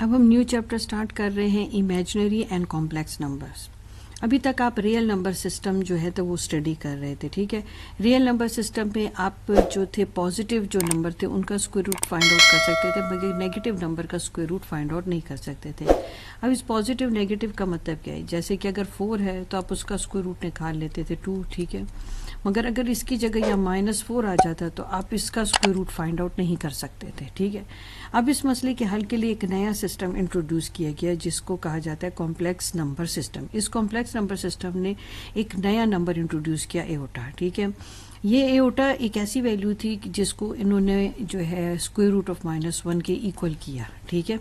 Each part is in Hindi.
अब हम न्यू चैप्टर स्टार्ट कर रहे हैं इमेजिनरी एंड कॉम्प्लेक्स नंबर्स। अभी तक आप रियल नंबर सिस्टम जो है तो वो स्टडी कर रहे थे, ठीक है। रियल नंबर सिस्टम में आप जो थे पॉजिटिव जो नंबर थे उनका स्क्वायर रूट फाइंड आउट कर सकते थे, मगर नेगेटिव नंबर का स्क्वायर रूट फाइंड आउट नहीं कर सकते थे। अब इस पॉजिटिव नेगेटिव का मतलब क्या है, जैसे कि अगर 4 है तो आप उसका स्क्वायर रूट निकाल लेते थे 2, ठीक है। मगर अगर इसकी जगह या -4 आ जाता तो आप इसका स्क्वायर रूट फाइंड आउट नहीं कर सकते थे, ठीक है। अब इस मसले के हल के लिए एक नया सिस्टम इंट्रोड्यूस किया गया जिसको कहा जाता है कॉम्प्लेक्स नंबर सिस्टम। इस कॉम्प्लेक्स नंबर सिस्टम ने एक नया नंबर इंट्रोड्यूस किया, एओटा, ठीक है। ये एओटा एक ऐसी वैल्यू थी जिसको इन्होंने जो है स्क्वायर रूट ऑफ -1 के इक्वल किया, ठीक है।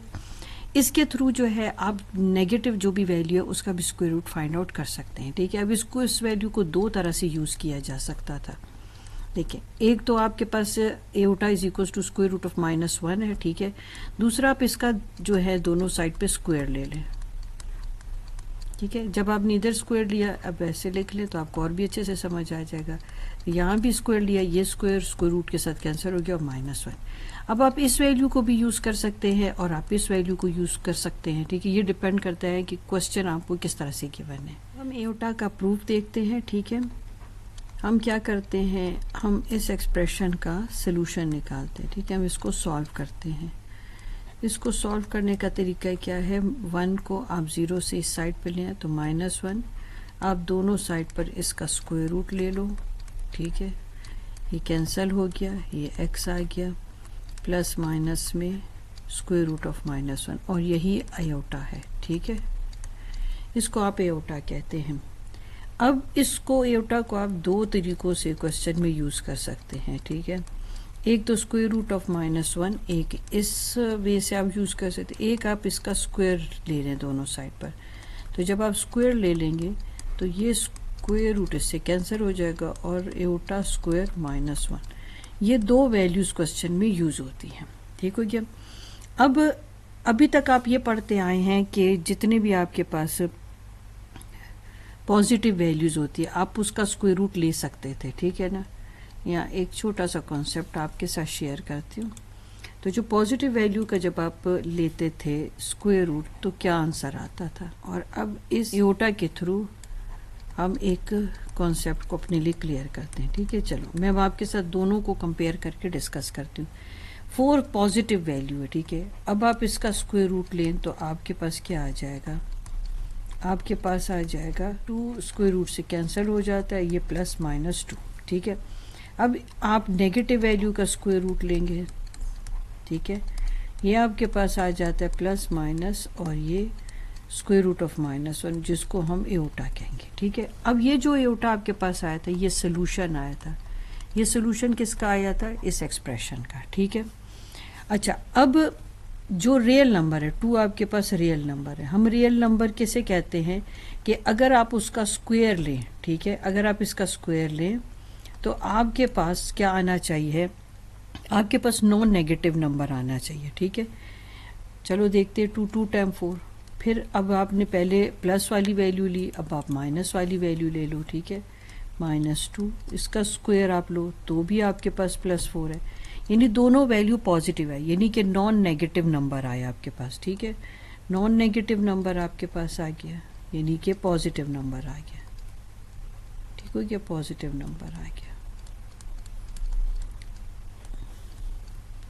इसके थ्रू जो है आप नेगेटिव जो भी वैल्यू है उसका भी स्क्वायर रूट फाइंड आउट कर सकते हैं, ठीक है। अब इसको इस वैल्यू को दो तरह से यूज़ किया जा सकता था। देखिए, एक तो आपके पास iota is equal to square root of -1 है, ठीक है। दूसरा आप इसका जो है दोनों साइड पे स्क्वायर ले लें, ठीक है। जब आपने इधर स्क्वायर लिया, अब ऐसे लिख लें तो आपको और भी अच्छे से समझ आ जाएगा। यहाँ भी स्क्वायर लिया, ये स्क्वायर रूट के साथ कैंसिल हो गया और -1। अब आप इस वैल्यू को भी यूज़ कर सकते हैं और आप इस वैल्यू को यूज़ कर सकते हैं, ठीक है। ये डिपेंड करता है कि क्वेश्चन आपको किस तरह से गिवन है। हम एओटा का प्रूफ देखते हैं, ठीक है। हम क्या करते हैं, हम इस एक्सप्रेशन का सलूशन निकालते हैं, ठीक है। हम इसको सॉल्व करते हैं। इसको सॉल्व करने का तरीका क्या है, 1 को आप 0 से इस साइड पे लें तो -1, आप दोनों साइड पर इसका स्क्वायर रूट ले लो, ठीक है। ये कैंसिल हो गया, ये x आ गया, प्लस माइनस में स्क्वायर रूट ऑफ -1 और यही एओटा है, ठीक है। इसको आप एओटा कहते हैं। अब इसको एओटा को आप दो तरीकों से क्वेश्चन में यूज़ कर सकते हैं, ठीक है। एक तो स्क्वायर रूट ऑफ -1, एक इस वे से आप यूज़ कर सकते हैं। एक आप इसका स्क्वायर ले लें दोनों साइड पर, तो जब आप स्क्वायर ले लेंगे तो ये स्क्वायर रूट इससे कैंसिल हो जाएगा और एओटा स्क्वायर -1, ये दो वैल्यूज़ क्वेश्चन में यूज़ होती हैं, ठीक हो गया। अब अभी तक आप ये पढ़ते आए हैं कि जितने भी आपके पास पॉजिटिव वैल्यूज़ होती है आप उसका स्क्वायर रूट ले सकते थे, ठीक है ना। यहाँ एक छोटा सा कॉन्सेप्ट आपके साथ शेयर करती हूँ। तो जो पॉजिटिव वैल्यू का जब आप लेते थे स्क्वायर रूट तो क्या आंसर आता था, और अब इस एओटा के थ्रू हम एक कॉन्सेप्ट को अपने लिए क्लियर करते हैं, ठीक है। चलो मैं अब आपके साथ दोनों को कंपेयर करके डिस्कस करती हूँ। 4 पॉजिटिव वैल्यू है, ठीक है। अब आप इसका स्क्वायर रूट लें तो आपके पास क्या आ जाएगा, आपके पास आ जाएगा 2 स्क्वायर रूट से कैंसिल हो जाता है, ये प्लस -2, ठीक है। अब आप नेगेटिव वैल्यू का स्क्वायर रूट लेंगे, ठीक है। ये आपके पास आ जाता है प्लस माइनस और ये स्क्वायर रूट ऑफ -1 जिसको हम एओटा कहेंगे, ठीक है। अब ये जो एओटा आपके पास आया था ये सोल्यूशन आया था। ये सोल्यूशन किसका आया था, इस एक्सप्रेशन का, ठीक है। अच्छा, अब जो रियल नंबर है 2 आपके पास रियल नंबर है। हम रियल नंबर किसे कहते हैं कि अगर आप उसका स्क्वायर लें, ठीक है, अगर आप इसका स्क्वायर लें तो आपके पास क्या आना चाहिए, आपके पास नॉन नेगेटिव नंबर आना चाहिए, ठीक है। चलो देखते हैं 2 टाइम 4, फिर अब आपने पहले प्लस वाली वैल्यू ली, अब आप माइनस वाली वैल्यू ले लो, ठीक है। -2 इसका स्क्वायर आप लो तो भी आपके पास +4 है, यानी दोनों वैल्यू पॉजिटिव है, यानी कि नॉन नेगेटिव नंबर आया आपके पास, ठीक है। नॉन नेगेटिव नंबर आपके पास आ गया यानी कि पॉजिटिव नंबर आ गया, ठीक हो गया, पॉजिटिव नंबर आ गया,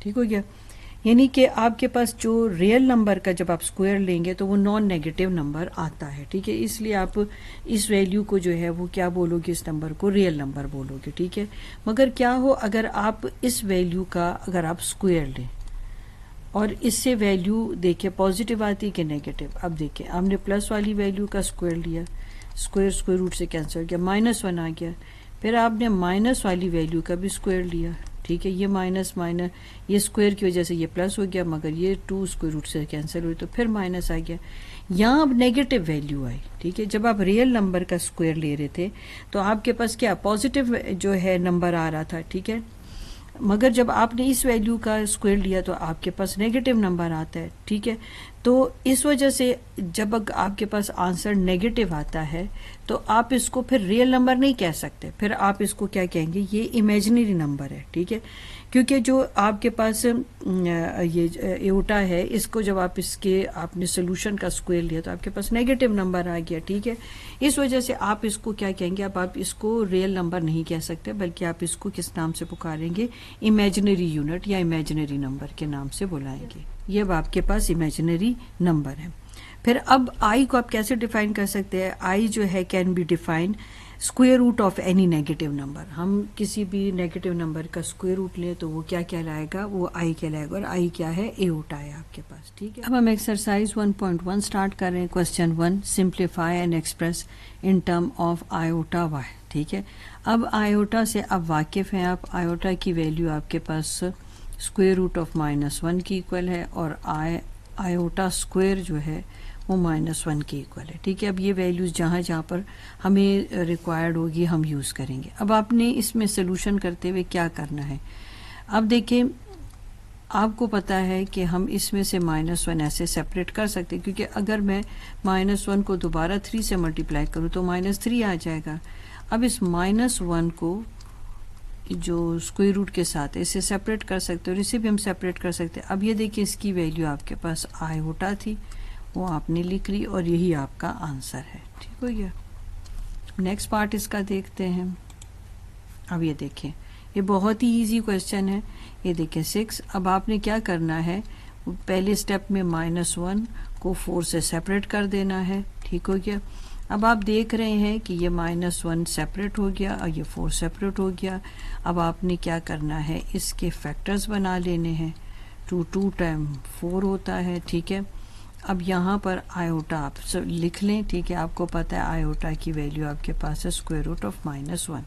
ठीक हो गया। यानी कि आपके पास जो रियल नंबर का जब आप स्क्वायर लेंगे तो वो नॉन नेगेटिव नंबर आता है, ठीक है। इसलिए आप इस वैल्यू को जो है वो क्या बोलोगे, इस नंबर को रियल नंबर बोलोगे, ठीक है। मगर क्या हो अगर आप इस वैल्यू का अगर आप स्क्वायर लें और इससे वैल्यू देखिए पॉजिटिव आती है कि नेगेटिव। अब देखिए हमने प्लस वाली वैल्यू का स्क्वायर लिया, स्क्वायर रूट से कैंसिल हो गया, -1 आ गया। फिर आपने माइनस वाली वैल्यू का भी स्क्वायर लिया, ठीक है। ये माइनस ये स्क्वायर की वजह से ये प्लस हो गया, मगर ये 2 स्क्वायर रूट से कैंसिल हुई तो फिर माइनस आ गया। यहाँ अब नेगेटिव वैल्यू आई, ठीक है। जब आप रियल नंबर का स्क्वायर ले रहे थे तो आपके पास क्या पॉजिटिव जो है नंबर आ रहा था, ठीक है। मगर जब आपने इस वैल्यू का स्क्वायर लिया तो आपके पास नेगेटिव नंबर आता है, ठीक है। तो इस वजह से जब आपके पास आंसर नेगेटिव आता है तो आप इसको फिर रियल नंबर नहीं कह सकते, फिर आप इसको क्या कहेंगे, ये इमेजिनरी नंबर है, ठीक है। क्योंकि जो आपके पास ये एओटा है, इसको जब आप इसके आपने सोल्यूशन का स्क्वायर लिया तो आपके पास नेगेटिव नंबर आ गया, ठीक है। इस वजह से आप इसको क्या कहेंगे, अब आप इसको रियल नंबर नहीं कह सकते, बल्कि आप इसको किस नाम से पुकारेंगे, इमेजिनरी यूनिट या इमेजिनरी नंबर के नाम से बुलाएंगे। ये अब आपके पास इमेजिनरी नंबर है। फिर अब आई को आप कैसे डिफाइन कर सकते हैं, आई जो है can be define square root of any negative number. हम किसी भी नेगेटिव नंबर का स्क्वायर रूट लें तो वो क्या कहलाएगा, वो आई कहलाएगा, और आई क्या है, एओटा है आपके पास, ठीक है। अब हम एक्सरसाइज 1.1 स्टार्ट कर रहे हैं। Question 1, simplify and express in term of iota वाई, ठीक है। अब आयोटा से अब वाकिफ हैं आप, आयोटा की वैल्यू आपके पास स्क्वायर रूट ऑफ -1 की इक्वल है, और आयोटा स्क्वायर जो है वो -1 के इक्वल है, ठीक है। अब ये वैल्यूज़ जहाँ जहाँ पर हमें रिक्वायर्ड होगी हम यूज़ करेंगे। अब आपने इसमें सोल्यूशन करते हुए क्या करना है, अब देखिए आपको पता है कि हम इसमें से -1 ऐसे सेपरेट कर सकते हैं, क्योंकि अगर मैं -1 को दोबारा 3 से मल्टीप्लाई करूँ तो -3 आ जाएगा। अब इस -1 को जो स्क्वायर रूट के साथ इसे सेपरेट कर सकते हैं, और इसे भी हम सेपरेट कर सकते हैं। अब ये देखिए इसकी वैल्यू आपके पास आयोटा थी, वो आपने लिख ली, और यही आपका आंसर है, ठीक हो गया। नेक्स्ट पार्ट इसका देखते हैं। अब ये देखें, ये बहुत ही इजी क्वेश्चन है। ये देखें 6, अब आपने क्या करना है, पहले स्टेप में -1 को 4 से सेपरेट कर देना है, ठीक हो गया। अब आप देख रहे हैं कि ये -1 सेपरेट हो गया और ये 4 सेपरेट हो गया। अब आपने क्या करना है, इसके फैक्टर्स बना लेने हैं। 2 टाइम 4 होता है, ठीक है। अब यहाँ पर आयोटा आप लिख लें, ठीक है। आपको पता है आयोटा की वैल्यू आपके पास है स्क्वायर रूट ऑफ -1।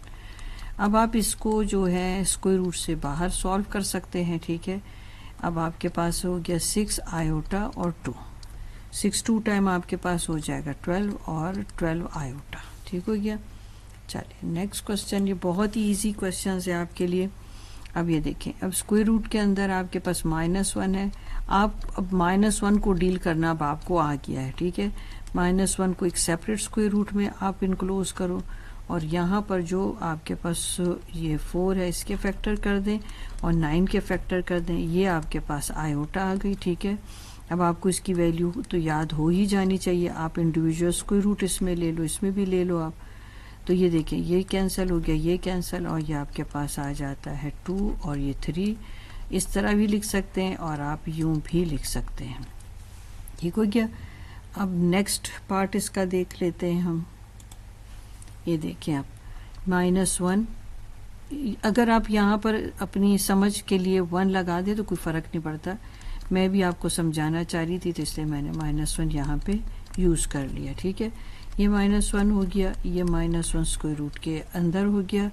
अब आप इसको जो है स्क्वायर रूट से बाहर सॉल्व कर सकते हैं, ठीक है। अब आपके पास हो गया 6 आयोटा और 2, 6 2 टाइम आपके पास हो जाएगा 12 और 12 आयोटा, ठीक हो गया। चलिए नेक्स्ट क्वेश्चन, ये बहुत ही इजी क्वेश्चन है आपके लिए। अब ये देखें, अब स्क्वायर रूट के अंदर आपके पास -1 है। आप अब -1 को डील करना अब आपको आ गया है, ठीक है। -1 को एक सेपरेट स्क्वायर रूट में आप इनक्लोज करो, और यहाँ पर जो आपके पास ये 4 है इसके फैक्टर कर दें और 9 के फैक्टर कर दें, ये आपके पास आयोटा आ गई, ठीक है। अब आपको इसकी वैल्यू तो याद हो ही जानी चाहिए, आप इंडिविजुअल स्क्वायर रूट इसमें ले लो, इसमें भी ले लो आप। तो ये देखें, ये कैंसिल हो गया, ये कैंसिल, और ये आपके पास आ जाता है 2 और ये 3। इस तरह भी लिख सकते हैं और आप यूं भी लिख सकते हैं, ठीक हो गया। अब नेक्स्ट पार्ट इसका देख लेते हैं हम। ये देखें आप -1, अगर आप यहाँ पर अपनी समझ के लिए 1 लगा दें तो कोई फ़र्क नहीं पड़ता। मैं भी आपको समझाना चाह रही थी तो इसलिए मैंने -1 यहाँ पे यूज़ कर लिया, ठीक है। ये -1 हो गया, ये -1 स्क्वायर रूट के अंदर हो गया,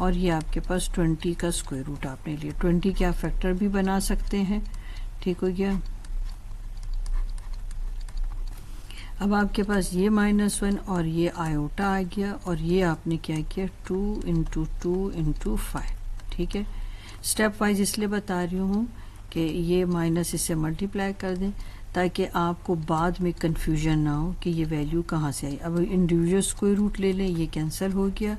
और ये आपके पास 20 का स्क्वायर रूट आपने लिया। 20 के आप फैक्टर भी बना सकते हैं, ठीक हो गया। अब आपके पास ये -1 और ये आयोटा आ गया, और ये आपने क्या किया 2 × 2 × 5, ठीक है। स्टेप वाइज इसलिए बता रही हूँ कि ये माइनस इससे मल्टीप्लाई कर दें ताकि आपको बाद में कंफ्यूजन ना हो कि ये वैल्यू कहाँ से आई। अब इंडिविजुअल स्क्वायर रूट ले लें, ये कैंसिल हो गया,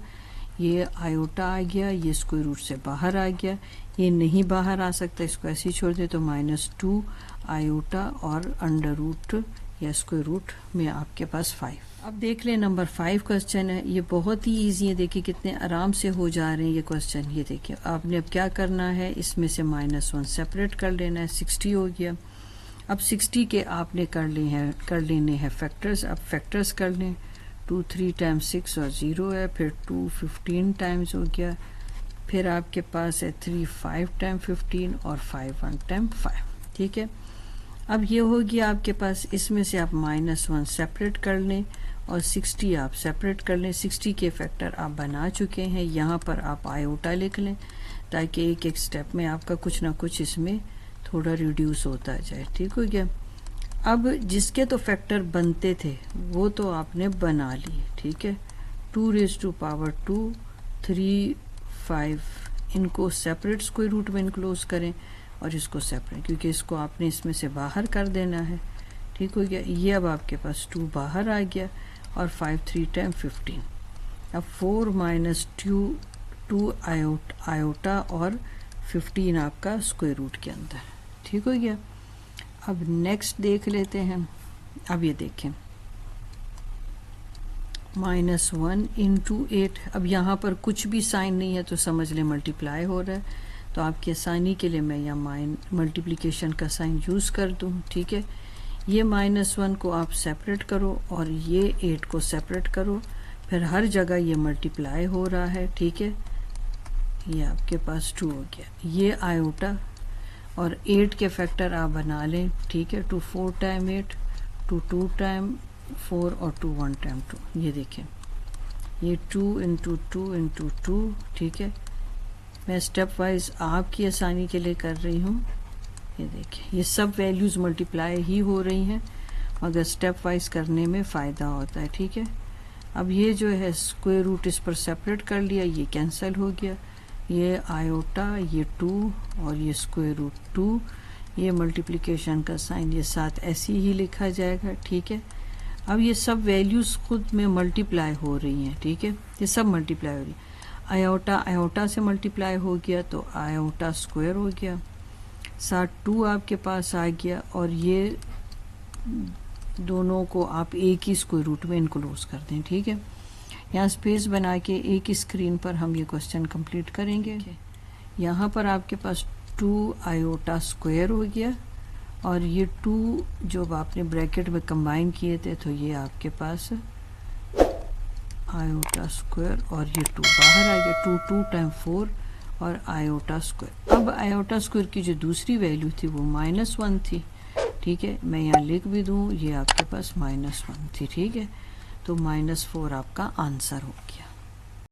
ये आयोटा आ गया, ये स्क्वायर रूट से बाहर आ गया, ये नहीं बाहर आ सकता, इसको ऐसे ही छोड़ दे तो -2 आयोटा और अंडर रूट या स्क्वायर रूट में आपके पास 5। अब देख लें नंबर 5 क्वेश्चन है, ये बहुत ही इजी है। देखिए कितने आराम से हो जा रहे हैं ये क्वेश्चन। ये देखिए आपने अब क्या करना है, इसमें से -1 सेपरेट कर लेना है, 60 हो गया। अब 60 के आपने कर लेने हैं फैक्टर्स। अब फैक्टर्स कर लें, 2 3 टाइम्स 6 और 0 है, फिर 2 15 टाइम्स हो गया, फिर आपके पास है 3 5 टाइम 15 और 5 1 टाइम 5, ठीक है। अब ये हो गया आपके पास, इसमें से आप -1 सेपरेट कर लें और 60 आप सेपरेट कर लें। 60 के फैक्टर आप बना चुके हैं, यहाँ पर आप आयोटा लिख लें ताकि एक एक स्टेप में आपका कुछ ना कुछ इसमें थोड़ा रिड्यूस होता जाए, ठीक हो गया। अब जिसके तो फैक्टर बनते थे वो तो आपने बना लिए, ठीक है। 2⁻², 3 5, इनको सेपरेट स्क्वायर रूट में इनक्लोज करें और इसको सेपरेट, क्योंकि इसको आपने इसमें से बाहर कर देना है, ठीक हो गया। ये अब आपके पास 2 बाहर आ गया और 5 3 टाइम 15। अब 4 - 2 आयोटा और 15 आपका स्क्वायर रूट के अंदर, ठीक हो गया। अब नेक्स्ट देख लेते हैं। अब ये देखें -1 इंटू 8। अब यहाँ पर कुछ भी साइन नहीं है तो समझ लें मल्टीप्लाई हो रहा है, तो आपकी आसानी के लिए मैं यहाँ मल्टीप्लिकेशन का साइन यूज़ कर दूँ, ठीक है। ये -1 को आप सेपरेट करो और ये 8 को सेपरेट करो, फिर हर जगह ये मल्टीप्लाई हो रहा है, ठीक है। ये आपके पास 2 हो गया। ये आयोटा और 8 के फैक्टर आप बना लें, ठीक है। 2 4 टाइम 8, 2 2 टाइम 4 और 2 1 टाइम 2। ये देखें ये 2 इंटू 2 इंटू 2, ठीक है। मैं स्टेप वाइज आपकी आसानी के लिए कर रही हूँ। ये देखें ये सब वैल्यूज़ मल्टीप्लाई ही हो रही हैं, मगर स्टेप वाइज करने में फ़ायदा होता है, ठीक है। अब ये जो है स्क्वायर रूट इस पर सेपरेट कर लिया, ये कैंसिल हो गया। ये आयोटा, ये 2 और ये स्क्वायर रूट 2, ये मल्टीप्लिकेशन का साइन ये साथ ऐसे ही लिखा जाएगा, ठीक है। अब ये सब वैल्यूज़ खुद में मल्टीप्लाई हो रही हैं, ठीक है। ये सब मल्टीप्लाई हो रही है। आयोटा आयोटा से मल्टीप्लाई हो गया तो आयोटा स्क्वायर हो गया, साथ 2 आपके पास आ गया, और ये दोनों को आप एक ही स्क्वायर रूट में इनक्लोज कर दें, ठीक है। यहाँ स्पेस बना के एक ही स्क्रीन पर हम ये क्वेश्चन कंप्लीट करेंगे। यहाँ पर आपके पास 2 आयोटा स्क्वायर हो गया, और ये 2 जो आपने ब्रैकेट में कंबाइन किए थे तो ये आपके पास आयोटा स्क्वायर, और ये 2 बाहर आ गया। 2 2 टाइम 4 और आयोटा स्क्वायर। अब आयोटा स्क्वायर की जो दूसरी वैल्यू थी वो -1 थी, ठीक है। मैं यहाँ लिख भी दूँ, ये आपके पास -1 थी, ठीक है। तो -4 आपका आंसर हो गया।